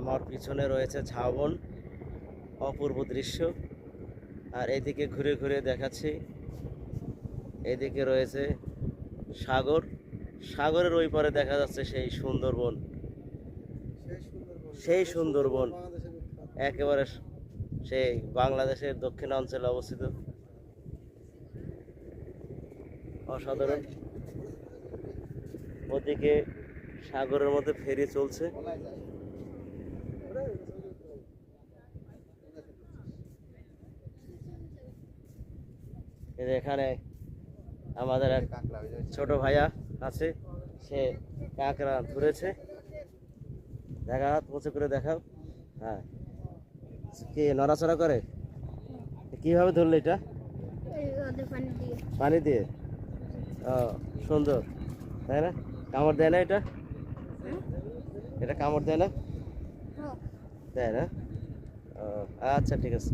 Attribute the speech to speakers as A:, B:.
A: আমার পিছনে রয়েছে ঝাউবন, অপূর্ব দৃশ্য। আর এদিকে ঘুরে ঘুরে দেখাচ্ছি, এদিকে রয়েছে সাগর, সাগরের ওই পারে দেখা যাচ্ছে সেই সুন্দরবন, সেই সুন্দরবন একেবারে সেই বাংলাদেশের দক্ষিণাঞ্চলে অবস্থিত। অসাধারণ। ওদিকে সাগরের মধ্যে ফেরি চলছে। এখানে আমাদের এক ছোট ভাইয়া আছে, সে কাঁকড়া ধরেছে। দেখা, হাত উঁচু করে দেখাও। হ্যাঁ, কি নড়াচড়া করে? কিভাবে ধরলে এটা? পানি দিয়ে। ও, সুন্দর, তাই না? কামড় দেয় না এটা? এটা কামড় দেয় না? দেয় না? ও আচ্ছা, ঠিক আছে।